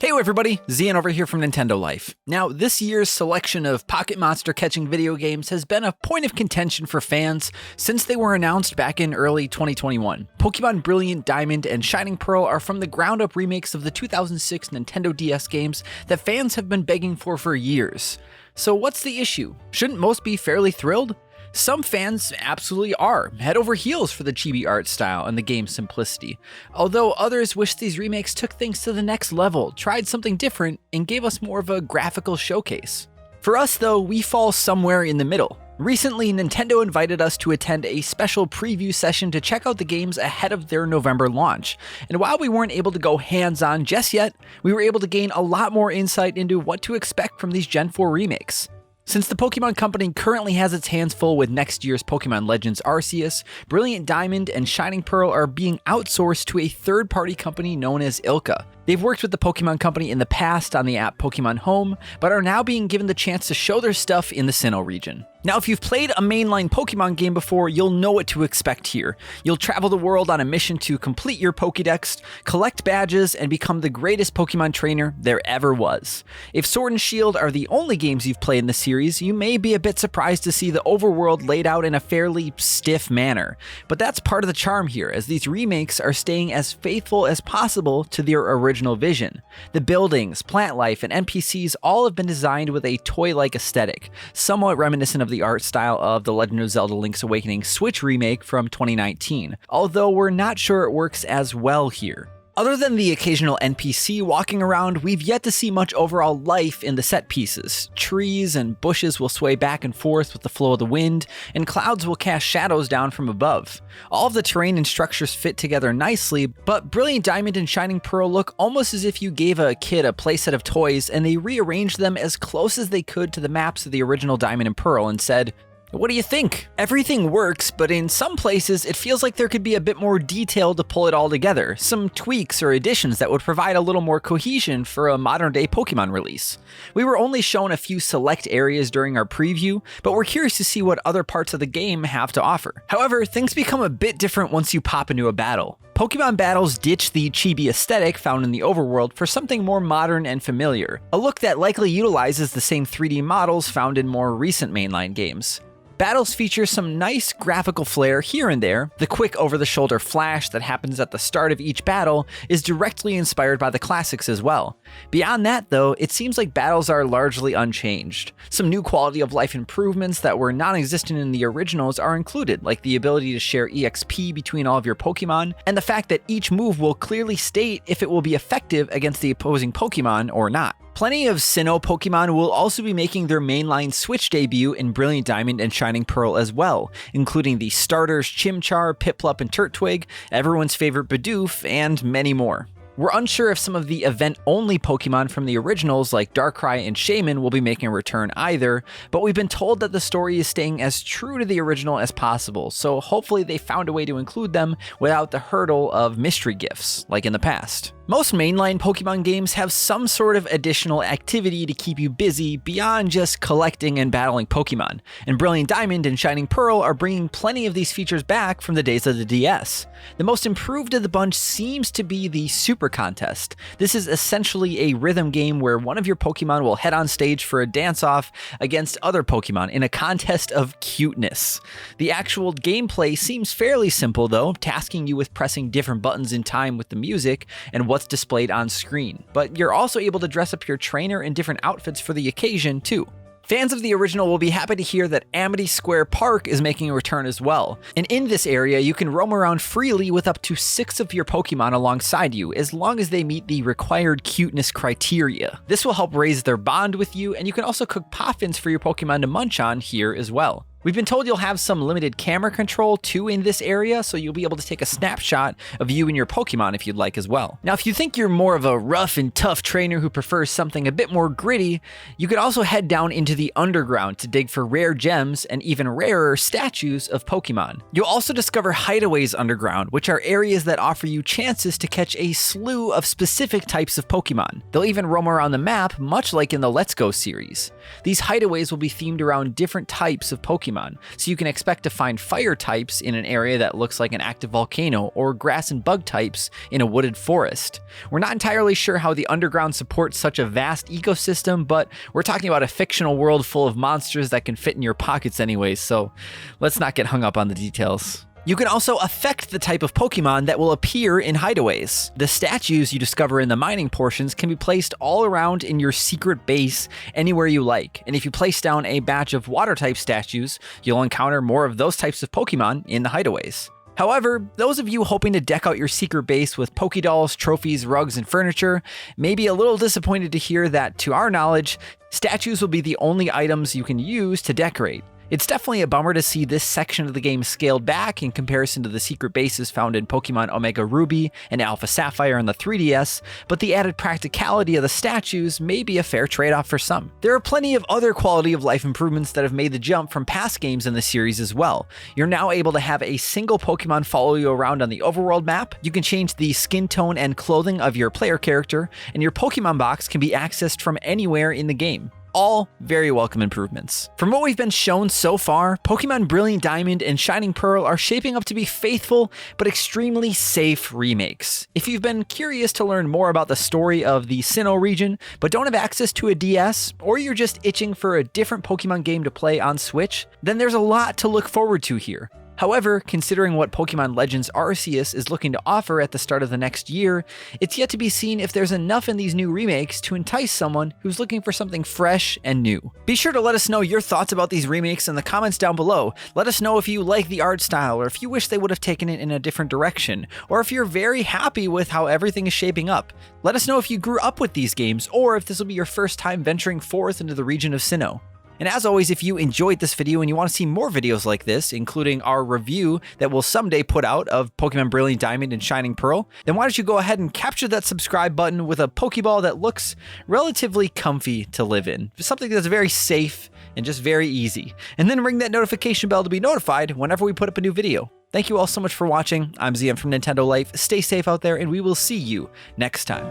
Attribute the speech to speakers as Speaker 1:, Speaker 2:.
Speaker 1: Hey everybody, Zian over here from Nintendo Life. Now, this year's selection of Pocket Monster catching video games has been a point of contention for fans since they were announced back in early 2021. Pokémon Brilliant Diamond and Shining Pearl are from the ground-up remakes of the 2006 Nintendo DS games that fans have been begging for years. So what's the issue? Shouldn't most be fairly thrilled? Some fans absolutely are, head over heels for the chibi art style and the game's simplicity, although others wish these remakes took things to the next level, tried something different, and gave us more of a graphical showcase. For us though, we fall somewhere in the middle. Recently, Nintendo invited us to attend a special preview session to check out the games ahead of their November launch, and while we weren't able to go hands-on just yet, we were able to gain a lot more insight into what to expect from these Gen 4 remakes. Since the Pokémon Company currently has its hands full with next year's Pokémon Legends Arceus, Brilliant Diamond and Shining Pearl are being outsourced to a third-party company known as ILCA. They've worked with the Pokémon Company in the past on the app Pokémon Home, but are now being given the chance to show their stuff in the Sinnoh region. Now, if you've played a mainline Pokémon game before, you'll know what to expect here. You'll travel the world on a mission to complete your Pokédex, collect badges, and become the greatest Pokémon trainer there ever was. If Sword and Shield are the only games you've played in the series, you may be a bit surprised to see the overworld laid out in a fairly stiff manner. But that's part of the charm here, as these remakes are staying as faithful as possible to their original vision. The buildings, plant life, and NPCs all have been designed with a toy-like aesthetic, somewhat reminiscent of the art style of The Legend of Zelda Link's Awakening Switch remake from 2019, although we're not sure it works as well here. Other than the occasional NPC walking around, we've yet to see much overall life in the set pieces. Trees and bushes will sway back and forth with the flow of the wind, and clouds will cast shadows down from above. All of the terrain and structures fit together nicely, but Brilliant Diamond and Shining Pearl look almost as if you gave a kid a playset of toys and they rearranged them as close as they could to the maps of the original Diamond and Pearl and said, "What do you think?" Everything works, but in some places it feels like there could be a bit more detail to pull it all together, some tweaks or additions that would provide a little more cohesion for a modern-day Pokémon release. We were only shown a few select areas during our preview, but we're curious to see what other parts of the game have to offer. However, things become a bit different once you pop into a battle. Pokemon battles ditch the chibi aesthetic found in the overworld for something more modern and familiar, a look that likely utilizes the same 3D models found in more recent mainline games. Battles feature some nice graphical flair here and there. The quick over-the-shoulder flash that happens at the start of each battle is directly inspired by the classics as well. Beyond that though, it seems like battles are largely unchanged. Some new quality of life improvements that were non-existent in the originals are included, like the ability to share EXP between all of your Pokemon, and the fact that each move will clearly state if it will be effective against the opposing Pokemon or not. Plenty of Sinnoh Pokemon will also be making their mainline Switch debut in Brilliant Diamond and Shining Pearl as well, including the starters Chimchar, Piplup, and Turtwig, everyone's favorite Bidoof, and many more. We're unsure if some of the event-only Pokemon from the originals like Darkrai and Shaman will be making a return either, but we've been told that the story is staying as true to the original as possible, so hopefully they found a way to include them without the hurdle of mystery gifts, like in the past. Most mainline Pokemon games have some sort of additional activity to keep you busy beyond just collecting and battling Pokemon, and Brilliant Diamond and Shining Pearl are bringing plenty of these features back from the days of the DS. The most improved of the bunch seems to be the Super Contest. This is essentially a rhythm game where one of your Pokemon will head on stage for a dance-off against other Pokemon in a contest of cuteness. The actual gameplay seems fairly simple though, tasking you with pressing different buttons in time with the music and what's displayed on screen, but you're also able to dress up your trainer in different outfits for the occasion too. Fans of the original will be happy to hear that Amity Square Park is making a return as well, and in this area you can roam around freely with up to 6 of your Pokemon alongside you, as long as they meet the required cuteness criteria. This will help raise their bond with you, and you can also cook poffins for your Pokemon to munch on here as well. We've been told you'll have some limited camera control too in this area, so you'll be able to take a snapshot of you and your Pokemon if you'd like as well. Now, if you think you're more of a rough and tough trainer who prefers something a bit more gritty, you could also head down into the underground to dig for rare gems and even rarer statues of Pokemon. You'll also discover hideaways underground, which are areas that offer you chances to catch a slew of specific types of Pokemon. They'll even roam around the map, much like in the Let's Go series. These hideaways will be themed around different types of Pokemon. Pokemon, so you can expect to find fire types in an area that looks like an active volcano, or grass and bug types in a wooded forest. We're not entirely sure how the underground supports such a vast ecosystem, but we're talking about a fictional world full of monsters that can fit in your pockets anyways, so let's not get hung up on the details. You can also affect the type of Pokemon that will appear in hideaways. The statues you discover in the mining portions can be placed all around in your secret base anywhere you like, and if you place down a batch of water-type statues, you'll encounter more of those types of Pokemon in the hideaways. However, those of you hoping to deck out your secret base with Pokédolls, trophies, rugs, and furniture may be a little disappointed to hear that, to our knowledge, statues will be the only items you can use to decorate. It's definitely a bummer to see this section of the game scaled back in comparison to the secret bases found in Pokemon Omega Ruby and Alpha Sapphire on the 3DS, but the added practicality of the statues may be a fair trade-off for some. There are plenty of other quality of life improvements that have made the jump from past games in the series as well. You're now able to have a single Pokemon follow you around on the overworld map, you can change the skin tone and clothing of your player character, and your Pokemon box can be accessed from anywhere in the game. All very welcome improvements. From what we've been shown so far, Pokemon Brilliant Diamond and Shining Pearl are shaping up to be faithful but extremely safe remakes. If you've been curious to learn more about the story of the Sinnoh region but don't have access to a DS, or you're just itching for a different Pokemon game to play on Switch, then there's a lot to look forward to here. However, considering what Pokemon Legends Arceus is looking to offer at the start of the next year, it's yet to be seen if there's enough in these new remakes to entice someone who's looking for something fresh and new. Be sure to let us know your thoughts about these remakes in the comments down below. Let us know if you like the art style, or if you wish they would have taken it in a different direction, or if you're very happy with how everything is shaping up. Let us know if you grew up with these games, or if this will be your first time venturing forth into the region of Sinnoh. And as always, if you enjoyed this video and you want to see more videos like this, including our review that we'll someday put out of Pokemon Brilliant Diamond and Shining Pearl, then why don't you go ahead and capture that subscribe button with a Pokeball that looks relatively comfy to live in. Something that's very safe and just very easy. And then ring that notification bell to be notified whenever we put up a new video. Thank you all so much for watching. I'm ZM from Nintendo Life. Stay safe out there, and we will see you next time.